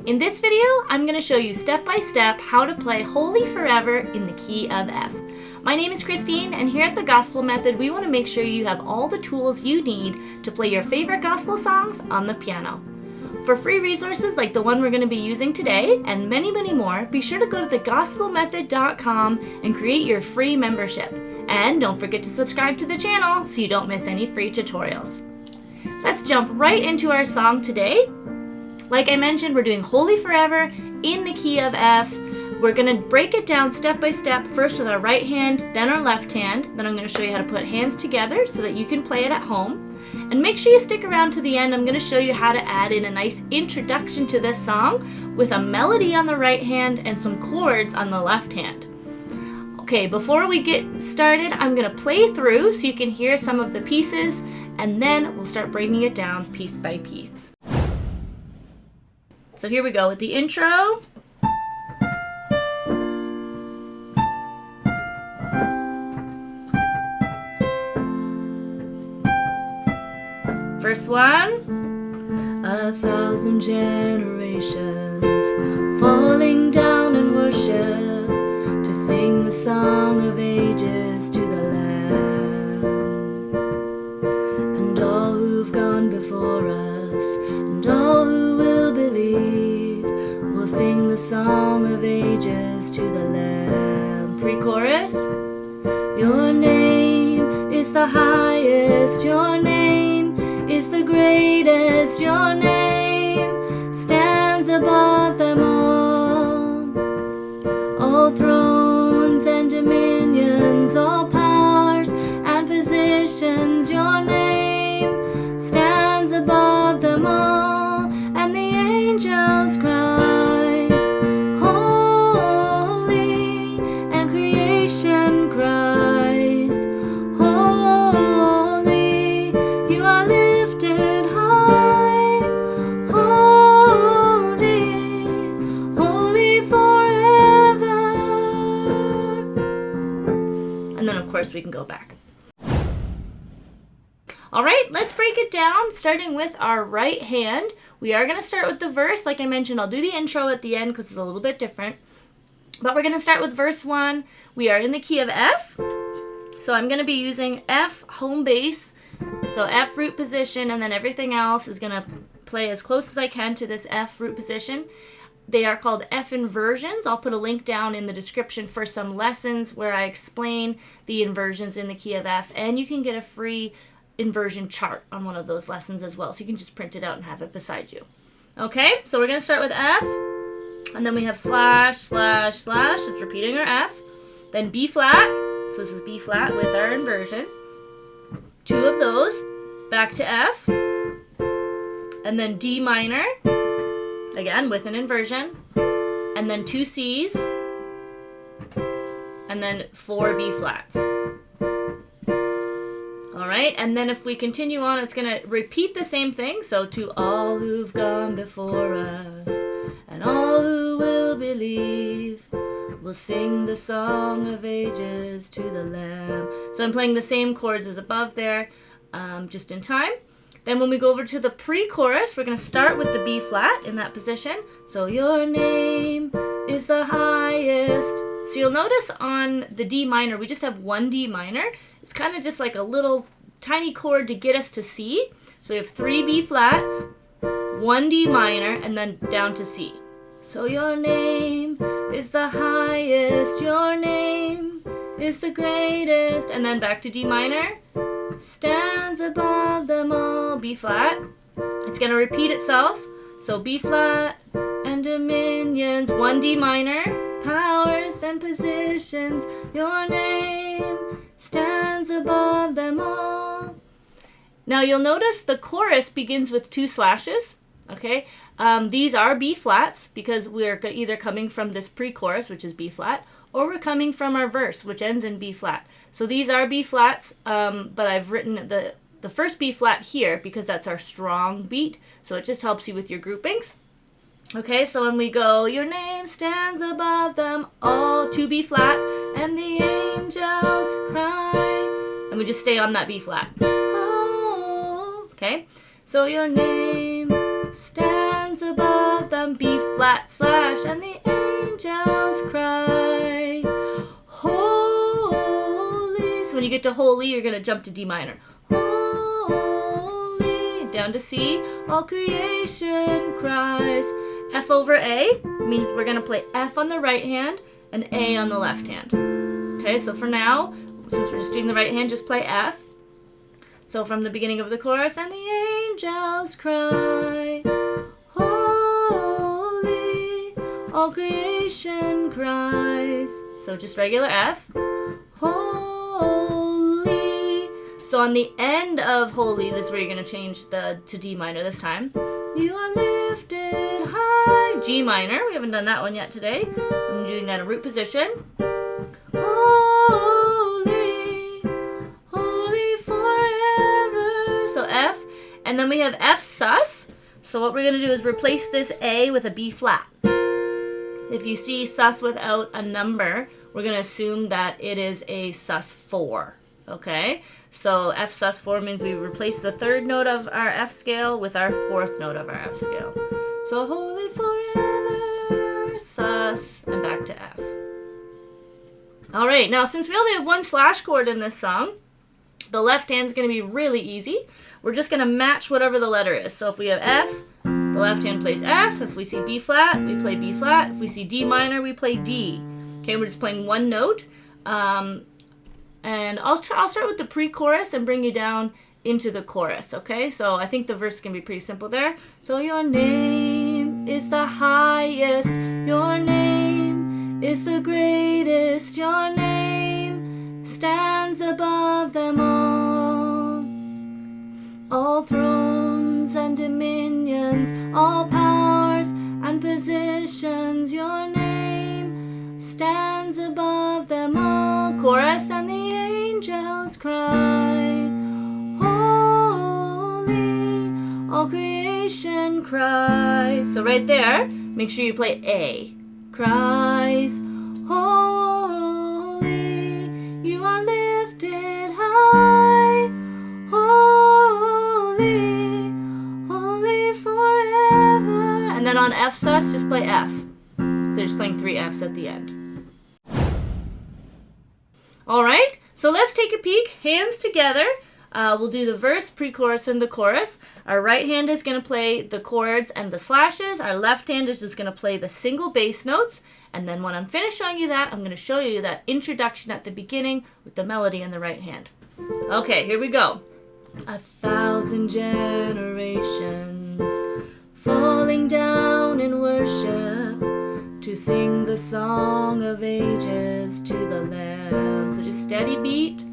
In this video, I'm going to show you step by step how to play Holy Forever in the key of F. My name is Christine, and here at the Gospel Method, we want to make sure you have all the tools you need to play your favorite gospel songs on the piano. For free resources like the one we're going to be using today, and many, many more, be sure to go to thegospelmethod.com and create your free membership. And don't forget to subscribe to the channel so you don't miss any free tutorials. Let's jump right into our song today. Like I mentioned, we're doing Holy Forever in the key of F. We're going to break it down step by step, first with our right hand, then our left hand. Then I'm going to show you how to put hands together so that you can play it at home. And make sure you stick around to the end. I'm going to show you how to add in a nice introduction to this song with a melody on the right hand and some chords on the left hand. Okay, before we get started, I'm going to play through so you can hear some of the pieces, and then we'll start breaking it down piece by piece. So here we go with the intro. First one. 1,000 generations falling down in worship to sing the song of ages to the Lamb. And all who've gone before us, and all who will believe, will sing the song of ages to the Lamb. Pre-chorus. Your name is the highest, your name is the greatest, your name stands above them all thrones and dominions, all powers and positions, your name stands above them all, and the angels cry, holy, and creation cries, holy, you are lifted high, holy, holy forever. And then of course we can go back. All right, let's break it down, starting with our right hand. We are going to start with the verse. Like I mentioned, I'll do the intro at the end because it's a little bit different. But we're going to start with verse 1. We are in the key of F. So I'm going to be using F home bass. So F root position, and then everything else is going to play as close as I can to this F root position. They are called F inversions. I'll put a link down in the description for some lessons where I explain the inversions in the key of F. And you can get a free inversion chart on one of those lessons as well. So you can just print it out and have it beside you. Okay, so we're going to start with F. And then we have slash, slash, slash. It's repeating our F. Then B flat. So this is B flat with our inversion. 2 of those. Back to F. And then D minor. Again, with an inversion. And then 2 Cs. And then 4 B flats. All right, and then if we continue on, it's going to repeat the same thing. So to all who've gone before us, and all who will believe, will sing the song of ages to the Lamb. So I'm playing the same chords as above there, just in time. Then when we go over to the pre-chorus, we're going to start with the B flat in that position. So your name is the highest. So you'll notice on the D minor, we just have 1 D minor. It's kind of just like a little tiny chord to get us to C. So we have 3 B flats, 1 D minor, and then down to C. So your name is the highest, your name is the greatest, and then back to D minor, stands above them all, B flat. It's going to repeat itself. So B flat and dominions, 1 D minor, powers and positions, your name stands above them all. Now you'll notice the chorus begins with 2 slashes. Okay, these are B flats because we're either coming from this pre-chorus, which is B flat, or we're coming from our verse, which ends in B flat. So these are B flats, but I've written the first B flat here because that's our strong beat. So it just helps you with your groupings. Okay, so when we go, your name stands above them all, 2 B flats, and the angels cry, and we just stay on that B flat. Oh, okay, so your name stands above them down, B flat slash, and the angels cry, holy. So when you get to holy, you're going to jump to D minor. Holy, down to C, all creation cries. F over A means we're going to play F on the right hand and A on the left hand. Okay, so for now, since we're just doing the right hand, just play F. So from the beginning of the chorus, and the angels cry, holy, all creation cries. So just regular F, holy. So on the end of holy, this is where you're going to change to D minor this time. You are lifted high, G minor. We haven't done that one yet today. I'm doing that in root position. Holy, holy forever. So F, and then we have F sus. So what we're going to do is replace this A with a B flat. If you see sus without a number, we're going to assume that it is a sus 4. Okay? So F sus 4 means we replace the third note of our F scale with our fourth note of our F scale. So holy forever, sus, and back to F. All right, now since we only have one slash chord in this song, the left hand's going to be really easy. We're just going to match whatever the letter is. So if we have F, the left hand plays F. If we see B flat, we play B flat. If we see D minor, we play D. Okay, we're just playing one note. And I'll start with the pre-chorus and bring you down into the chorus, okay? So I think the verse can be pretty simple there. So your name is the highest, your name is the greatest, your name stands above them all thrones and dominions, all powers and positions, your name stands above them all. Chorus, and the angels cry, holy, all creation cries. So right there, make sure you play A. Cries, holy, you are lifted high, holy, holy forever. And then on F sus, just play F. So you're just playing 3 Fs at the end. All right, so let's take a peek. Hands together. We'll do the verse, pre-chorus, and the chorus. Our right hand is going to play the chords and the slashes. Our left hand is just going to play the single bass notes. And then when I'm finished showing you that, I'm going to show you that introduction at the beginning with the melody in the right hand. Okay, here we go. 1,000 generations falling down in worship to sing the song of ages to the Lamb. So just steady beat.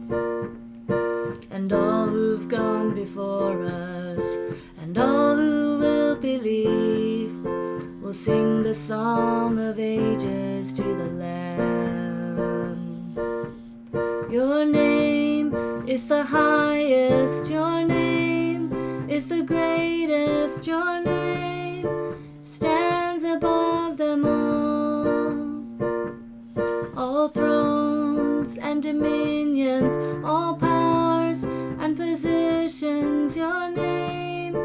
And all who've gone before us, and all who will believe, will sing the song of ages to the Lamb. Your name is the highest, your name is the greatest, your name stands above them all thrones and dominions, all powers and positions, your name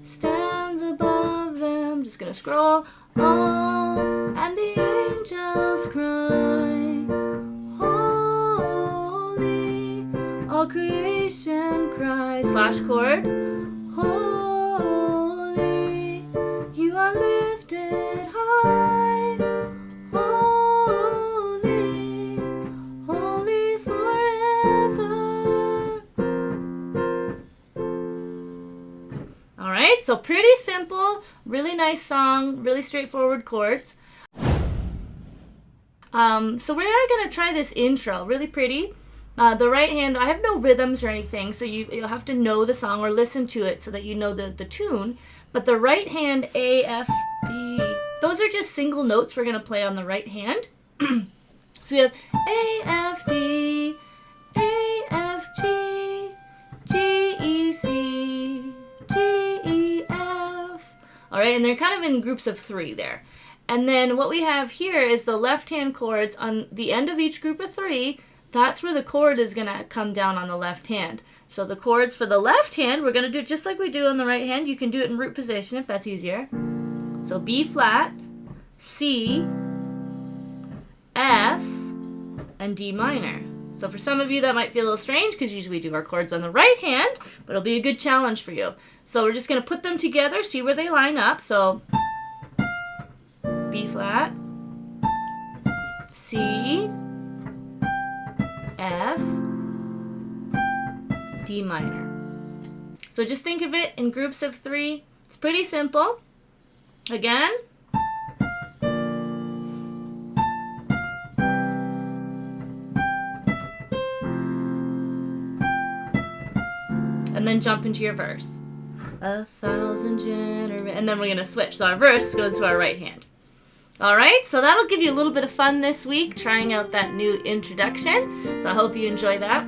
stands above them. Just gonna scroll. All, and the angels cry, holy, all creation cries. Slash chord. Holy, you are lifted high, holy, holy forever. All right, so pretty simple, really nice song, really straightforward chords. So we are going to try this intro, really pretty. The right hand, I have no rhythms or anything, so you'll have to know the song or listen to it so that you know the tune. But the right hand, A, F, D, those are just single notes we're going to play on the right hand. So we have A, F, D, A, F, G, G, E, C, G, E, F. All right, and they're kind of in groups of 3 there. And then what we have here is the left-hand chords on the end of each group of 3. That's where the chord is going to come down on the left hand. So the chords for the left hand, we're going to do it just like we do on the right hand. You can do it in root position if that's easier. So B flat, C, F, and D minor. So for some of you that might feel a little strange because usually we do our chords on the right hand, but it'll be a good challenge for you. So we're just going to put them together, see where they line up. So B flat, C, F, D minor. So just think of it in groups of 3. It's pretty simple. Again. And then jump into your verse. 1,000 generations. And then we're going to switch. So our verse goes to our right hand. All right, so that'll give you a little bit of fun this week, trying out that new introduction. So I hope you enjoy that.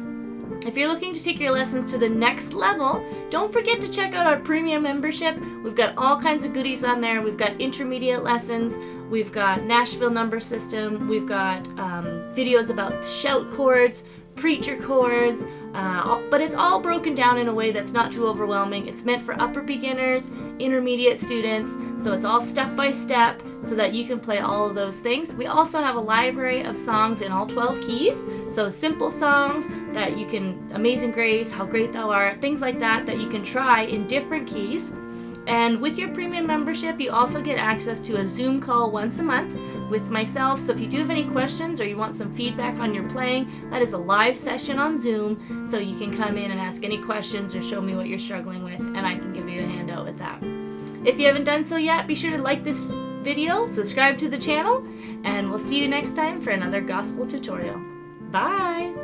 If you're looking to take your lessons to the next level, don't forget to check out our premium membership. We've got all kinds of goodies on there. We've got intermediate lessons. We've got Nashville number system. We've got videos about shout chords, preacher chords, but it's all broken down in a way that's not too overwhelming. It's meant for upper beginners, intermediate students, so it's all step by step so that you can play all of those things. We also have a library of songs in all 12 keys, so simple songs that you can, Amazing Grace, How Great Thou Art, things like that that you can try in different keys. And with your premium membership, you also get access to a Zoom call once a month with myself. So if you do have any questions or you want some feedback on your playing, that is a live session on Zoom. So you can come in and ask any questions or show me what you're struggling with, and I can give you a handout with that. If you haven't done so yet, be sure to like this video, subscribe to the channel, and we'll see you next time for another gospel tutorial. Bye!